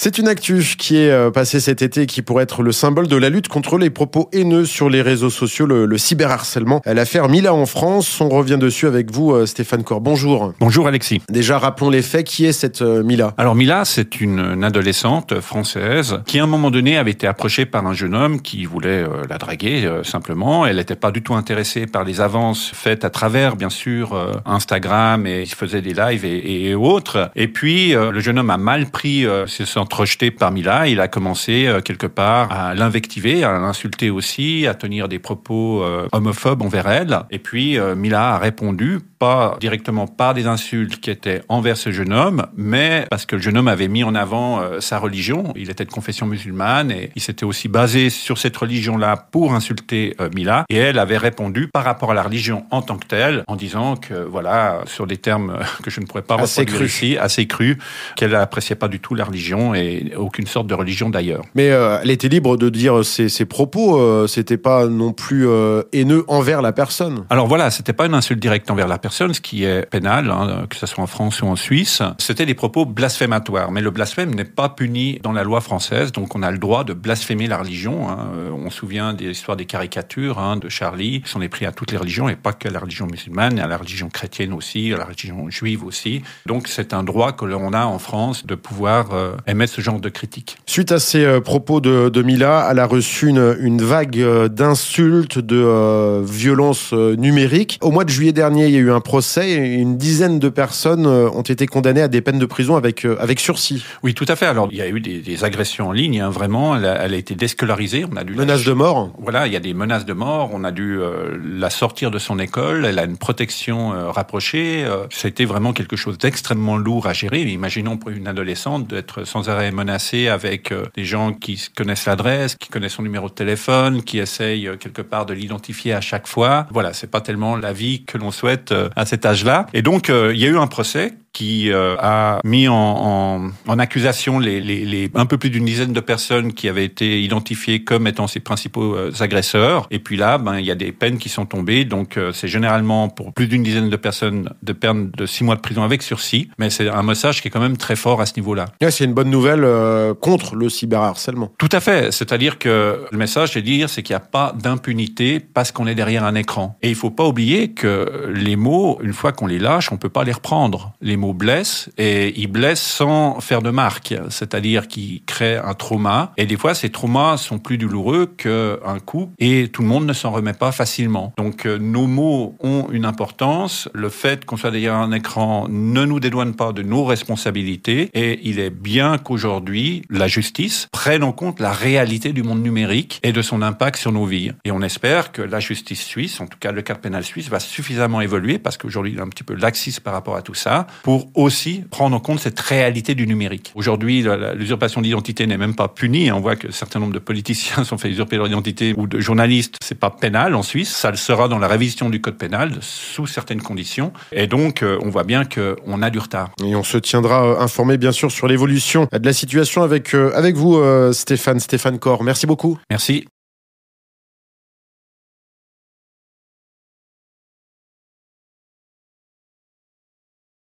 C'est une actu qui est passée cet été et qui pourrait être le symbole de la lutte contre les propos haineux sur les réseaux sociaux, le cyberharcèlement. L'affaire Mila en France, on revient dessus avec vous Stéphane Corr. Bonjour. Bonjour Alexis. Déjà rappelons les faits, qui est cette Mila ? Alors Mila, c'est une adolescente française qui à un moment donné avait été approchée par un jeune homme qui voulait la draguer simplement. Elle n'était pas du tout intéressée par les avances faites à travers bien sûr Instagram, et il faisait des lives et autres. Et puis le jeune homme a mal pris se sent rejeté par Mila. Il a commencé quelque part à l'invectiver, à l'insulter aussi, à tenir des propos homophobes envers elle. Et puis Mila a répondu, pas directement par des insultes qui étaient envers ce jeune homme, mais parce que le jeune homme avait mis en avant sa religion. Il était de confession musulmane et il s'était aussi basé sur cette religion-là pour insulter Mila. Et elle avait répondu par rapport à la religion en tant que telle, en disant que, voilà, sur des termes que je ne pourrais pas reproduire ici, assez crus, qu'elle n'appréciait pas du tout la religion et aucune sorte de religion d'ailleurs. Mais elle était libre de dire ses propos, c'était pas non plus haineux envers la personne. Alors voilà, c'était pas une insulte directe envers la personne, ce qui est pénal, que ce soit en France ou en Suisse. C'était des propos blasphématoires, mais le blasphème n'est pas puni dans la loi française, donc on a le droit de blasphémer la religion. On se souvient des histoires des caricatures de Charlie, qui sont les pris à toutes les religions, et pas que la religion musulmane, à la religion chrétienne aussi, à la religion juive aussi. Donc c'est un droit que l'on a en France de pouvoir émettre ce genre de critiques. Suite à ces propos de Mila, elle a reçu une vague d'insultes, de violences numériques. Au mois de juillet dernier, il y a eu un procès et une dizaine de personnes ont été condamnées à des peines de prison avec sursis. Oui, tout à fait. Alors, il y a eu des agressions en ligne, vraiment. Elle a été déscolarisée. On a dû menaces de mort. Voilà, il y a des menaces de mort. On a dû la sortir de son école. Elle a une protection rapprochée. Ça a été vraiment quelque chose d'extrêmement lourd à gérer. Imaginons pour une adolescente d'être sans arrêt menacée avec des gens qui connaissent l'adresse, qui connaissent son numéro de téléphone, qui essayent quelque part de l'identifier à chaque fois. Voilà, c'est pas tellement la vie que l'on souhaite à cet âge-là. Et donc, il y a eu un procès qui a mis en accusation les un peu plus d'une dizaine de personnes qui avaient été identifiées comme étant ses principaux agresseurs. Et puis là, il y a des peines qui sont tombées. Donc, c'est généralement pour plus d'une dizaine de personnes de peine de 6 mois de prison avec sursis. Mais c'est un message qui est quand même très fort à ce niveau-là. Ouais, c'est une bonne nouvelle contre le cyberharcèlement. Tout à fait. C'est-à-dire que le message, c'est qu'il n'y a pas d'impunité parce qu'on est derrière un écran. Et il faut pas oublier que les mots, une fois qu'on les lâche, on peut pas les reprendre. Les mots blessent, et ils blessent sans faire de marque, c'est-à-dire qu'ils créent un trauma, et des fois ces traumas sont plus douloureux qu'un coup, et tout le monde ne s'en remet pas facilement. Donc nos mots ont une importance, le fait qu'on soit derrière un écran ne nous dédouane pas de nos responsabilités, et il est bien qu'aujourd'hui, la justice prenne en compte la réalité du monde numérique et de son impact sur nos vies. Et on espère que la justice suisse, en tout cas le cadre pénal suisse, va suffisamment évoluer, parce qu'aujourd'hui il est un petit peu laxiste par rapport à tout ça, pour aussi prendre en compte cette réalité du numérique. Aujourd'hui, l'usurpation d'identité n'est même pas punie. On voit que un certain nombre de politiciens sont fait usurper leur identité, ou de journalistes. C'est pas pénal en Suisse. Ça le sera dans la révision du code pénal, sous certaines conditions. Et donc, on voit bien qu'on a du retard. Et on se tiendra informé, bien sûr, sur l'évolution de la situation avec vous, Stéphane Corr. Merci beaucoup. Merci.